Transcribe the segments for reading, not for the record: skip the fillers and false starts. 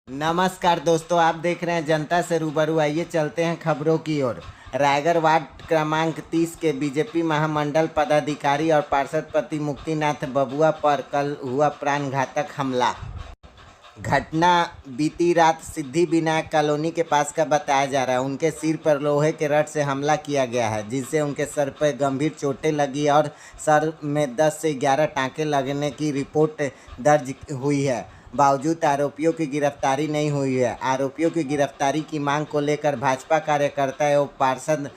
नमस्कार दोस्तों, आप देख रहे हैं जनता से रूबरू। आइए चलते हैं खबरों की ओर। रायगढ़ वार्ड क्रमांक 30 के बीजेपी महामंडल पदाधिकारी और पार्षद पति मुक्तिनाथ बबुआ पर कल हुआ प्राणघातक हमला। घटना बीती रात सिद्धि विनायक कॉलोनी के पास का बताया जा रहा है। उनके सिर पर लोहे के रड से हमला किया गया है, जिससे उनके सर पर गंभीर चोटें लगी और सर में 10 से 11 टाँके लगने की रिपोर्ट दर्ज हुई है। बावजूद आरोपियों की गिरफ्तारी नहीं हुई है। आरोपियों की गिरफ्तारी की मांग को लेकर भाजपा कार्यकर्ता एवं पार्षद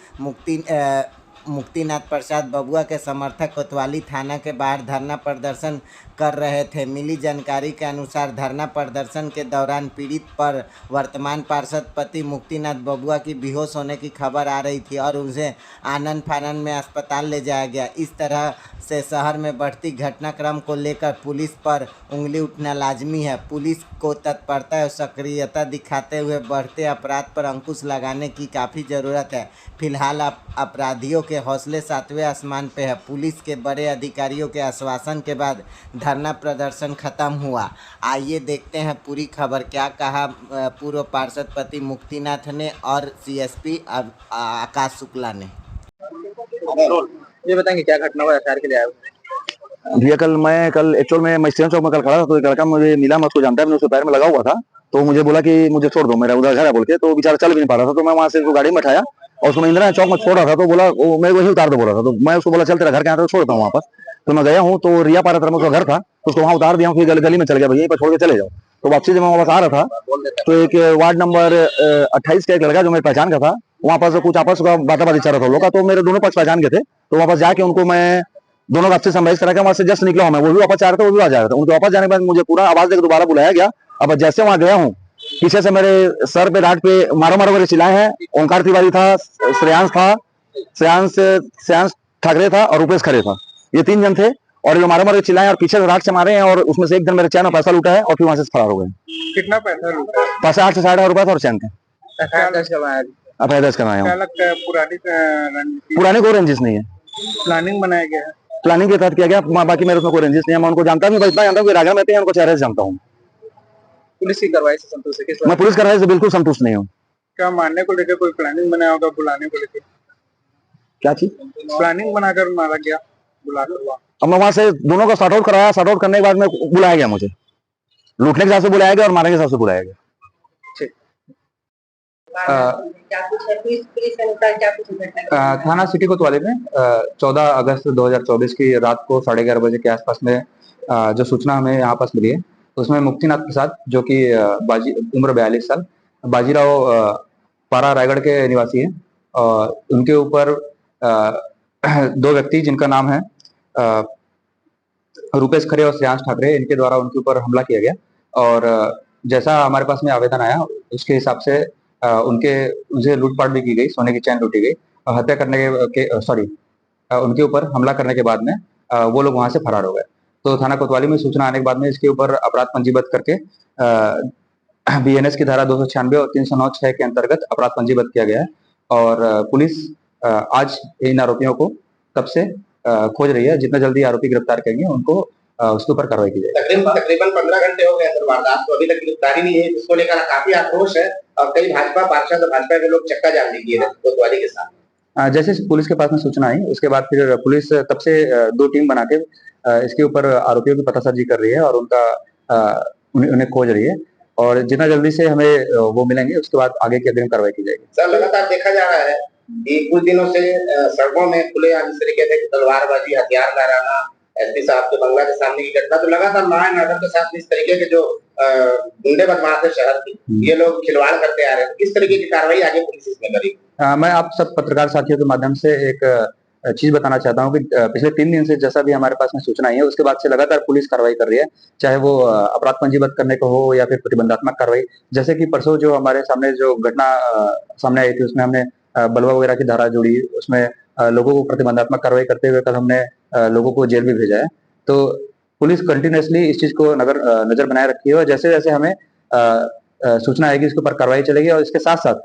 मुक्तिनाथ प्रसाद बबुआ के समर्थक कोतवाली थाना के बाहर धरना प्रदर्शन कर रहे थे। मिली जानकारी के अनुसार धरना प्रदर्शन के दौरान पीड़ित पर वर्तमान पार्षद पति मुक्तिनाथ बबुआ की बेहोश होने की खबर आ रही थी और उसे आनन फानन में अस्पताल ले जाया गया। इस तरह से शहर में बढ़ती घटनाक्रम को लेकर पुलिस पर उंगली उठना लाजमी है। पुलिस को तत्परता और सक्रियता दिखाते हुए बढ़ते अपराध पर अंकुश लगाने की काफ़ी ज़रूरत है। फिलहाल अपराधियों के हौसले 7वें आसमान पे है। पुलिस के बड़े अधिकारियों के आश्वासन के बाद धरना प्रदर्शन खत्म हुआ। आइए देखते हैं पूरी खबर। क्या कहा पूर्व पार्षद पति मुक्तिनाथ ने और सीएसपी आकाश शुक्ला ने। ये बताएंगे क्या घटना हुआ, एफआईआर के लिए आए हो? भैया कल एक्चुअल में मैं स्टेशन चौक में कल खड़ा था, तो एक लड़का मुझे मिला, मैं उसको जानता है, मैंने उसके पैर में लगा हुआ था, तो मुझे बोला कि मुझे छोड़ दो, मेरा उधर घर है बोल के। तो बेचारा चल भी नहीं पा रहा था, तो मैं वहां से उसको गाड़ी में बैठाया और उसको इंदिरा चौक में छोड़ रहा था। तो बोला मैं वही उतार दो बोला था, तो मैं उसको बोला चल तेरा घर कहाँ था, छोड़ता हूँ वापस। तो मैं गया हूँ, तो रिया पारा तरफ उसका घर था, तो उसको वहां उतार दिया, फिर गली में चल गया, भैया पर छोड़ के चले जाओ। तो वापसी जब मैं वापस आ रहा था, तो एक वार्ड नंबर 28 का एक लड़का जो मेरी पहचान का था, वहां पर कुछ आपस का बाताबाती चल रहा था लोग का, तो मेरे दोनों पक्ष पहचान के थे। तो वापस जाके उनको मैं दोनों आपसे संभाइश करा के वहां से जस्ट निकला हूं मैं, वो भी वापस जा रहे थे, वो भी आ जा रहे थे। उनके वापस जाने के बाद मुझे पूरा आवाज देकर दोबारा बुलाया गया। अब जैसे वहां गया हूँ, पीछे से मेरे सर पे राट पे मारो मारो करके चिल्लाए हैं। ओंकार तिवारी था, श्रेयांश था, श्रेयांश ठाकरे था और रूपेश खरे था, ये 3 जन थे। और जो मारो मारो चिल्लाए और पीछे से राट से मारे हैं, और उसमें से एक जन मेरे चैन में पैसा लूटा है और फिर वहां से फरार हो गए। कितना पैसा लूटा? पैसा 8 से 8.5 रुपया था और चैन थे। एफआईआर दर्ज करवाया? अब दर्ज कराया क्या हूँ। लगता है पुराने कोई रंजिश नहीं है, प्लानिंग बनाया गया है? प्लानिंग के तहत किया गया। बाकी मेरे उसमें कोई रंजिश नहीं है, मैं उनको जानता नहीं, इतना जानता हूँ कि राजा में उनको चेहरे से जानता हूँ। पुलिस की कार्रवाई से संतुष्ट है? मैं पुलिस कार्रवाई से बिल्कुल संतुष्ट नहीं हूँ। क्या मारने को लेकर कोई प्लानिंग बनाया होगा, बुलाने को लेकर? क्या चीज प्लानिंग बनाकर मारा गया, बुलाकर हुआ? अब मैं वहां से दोनों का सॉर्ट आउट कराया, सॉर्ट आउट करने के बाद में बुलाया गया, मुझे लूटने के हिसाब से बुलाया गया और मारने के हिसाब से बुलाया गया। थाना सिटी कोतवाली में 14 अगस्त 2024 की रात को 11:30 बजे के आसपास में जो सूचना हमें यहाँ पास मिली है, उसमें मुक्तिनाथ प्रसाद जो कि उम्र 42 साल, बाजीराव पारा रायगढ़ के निवासी हैं, और उनके ऊपर 2 व्यक्ति जिनका नाम है रूपेश खरे और श्रेयांश ठाकरे, इनके द्वारा उनके ऊपर हमला किया गया। और जैसा हमारे पास में आवेदन आया, उसके हिसाब से उनसे लूटपाट भी की गई, सोने की चैन लूटी गई, और हत्या करने के उनके ऊपर हमला करने के बाद में वो लोग वहां से फरार हो गए। तो थाना कोतवाली में सूचना आने के बाद में इसके ऊपर अपराध पंजीबद्ध करके बीएनएस की धारा 296 और 309(6) के अंतर्गत अपराध पंजीबद्ध किया गया है। और पुलिस आज इन आरोपियों को तब से खोज रही है। जितना जल्दी आरोपी गिरफ्तार करेंगे उनको उसके ऊपर कार्रवाई की जाएगी। तकरीबन 15 घंटे हो गए सर वारदात को, अभी तक गिरफ्तारी नहीं है, जिसको लेकर काफी आक्रोश है और कई भाजपा पार्षद और भाजपा के लोग चक्का जाम किए कोतवाली के साथ। जैसे पुलिस के पास में सूचना आई, उसके बाद फिर पुलिस तब से 2 टीम बना के इसके ऊपर आरोपियों की पतासाजी कर रही है और उन्हें खोज रही है। और जितना जल्दी से हमें वो मिलेंगे, उसके बाद आगे की अग्रिम कार्रवाई की जाएगी। सर लगातार देखा जा रहा है कि कुछ दिनों से सड़कों में खुलेआम इस तरीके से तलवारबाजी, हथियार लहराना, एसपी साहब के बंगला के सामने की घटना, तो लगातार लॉ एंड ऑर्डर के साथ इस तरीके के जो गुंडे बदमाश है शहर की, ये लोग खिलवाड़ करते आ रहे हैं। किस तरीके की कार्रवाई आगे पुलिस इसमें करेगी? मैं आप सब पत्रकार साथियों के माध्यम से एक चीज बताना चाहता हूँ कि पिछले 3 दिन से जैसा भी हमारे पास में सूचना आई है, उसके बाद से लगातार पुलिस कार्रवाई कर रही है, चाहे वो अपराध पंजीबद्ध करने को हो या फिर प्रतिबंधात्मक कार्रवाई। जैसे कि परसों जो हमारे सामने जो घटना सामने आई थी, उसमें हमने बलवा वगैरह की धारा जोड़ी, उसमें लोगों को प्रतिबंधात्मक कार्रवाई करते हुए कल हमने लोगों को जेल भी भेजा है। तो पुलिस कंटिन्यूसली इस चीज को नजर बनाए रखी है, और जैसे जैसे हमें सूचना आएगी उसके ऊपर कार्रवाई चलेगी। और इसके साथ साथ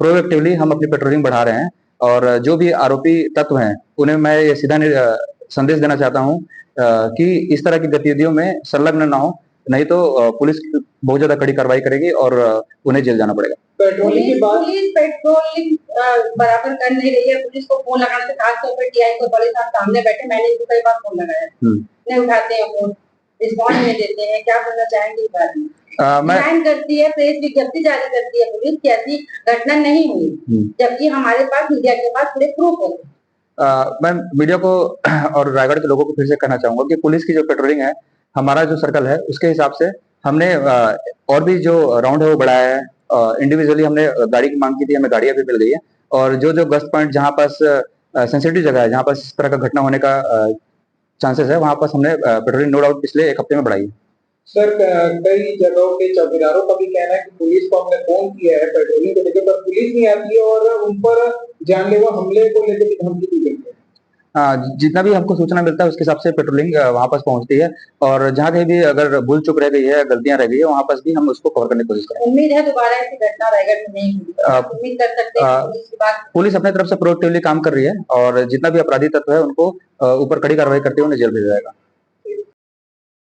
प्रोएक्टिवली हम अपनी पेट्रोलिंग बढ़ा रहे हैं, और जो भी आरोपी तत्व हैं उन्हें मैं ये सीधा संदेश देना चाहता हूं कि इस तरह की गतिविधियों में संलग्न ना हो। नहीं तो पुलिस बहुत ज्यादा कड़ी कार्रवाई करेगी और उन्हें जेल जाना पड़ेगा। पुलिस पेट्रोलिंग बराबर कर नहीं रही है। पुलिस को फोन लगाने से खासतौर पर टीआई को बड़े साहब सामने बैठे, मैंने इनको कई बार फोन लगाया, नहीं उठाते हैं फोन, रिस्पॉन्स नहीं देते हैं। क्या बोलना चाहेंगे इस बारे में? मैं करती है, प्रेस विज्ञप्ति जारी करती है पुलिस कि ऐसी घटना नहीं हुई, जबकि हमारे पास मीडिया के पास पूरे प्रूफ होते हैं। मैं मीडिया को और रायगढ़ के लोगों को फिर से कहना चाहूंगा कि पुलिस की जो पेट्रोलिंग है, हमारा जो सर्कल है उसके हिसाब से हमने और भी जो राउंड है वो बढ़ाया है। इंडिविजुअली हमने गाड़ी की मांग की थी, हमें गाड़ियां भी मिल गई है। और जो जो गश्त पॉइंट जहाँ पास सेंसिटिव जगह है, जहाँ पास इस तरह का घटना होने का चांसेस है, वहां पास हमने पेट्रोलिंग नो डाउट पिछले 1 हफ्ते में बढ़ाई है। सर, कई जगहों के चौकीदारों का भी कहना है कि पुलिस को हमने फोन किया है पेट्रोलिंग को लेकर, पर पुलिस नहीं आती है और उन पर जानलेवा हमले को लेकर भी धमकी दी गई है। जितना भी हमको सूचना मिलता है उसके हिसाब से पेट्रोलिंग वहां पास पहुंचती है, और जहाँ कहीं भी अगर भूल चूक रह गई है, गलतियां रह गई है, वहां पास भी हम उसको कवर करने की कोशिश करेंगे। उम्मीद है दोबारा ऐसी घटना रायगढ़ में नहीं होगी। उम्मीद कर सकते हैं पुलिस की बात। पुलिस अपने तरफ से प्रोएक्टिवली काम कर रही है और जितना भी अपराधी तत्व है उनको ऊपर कड़ी कार्रवाई करते हुए उन्हें जेल भेजा जाएगा।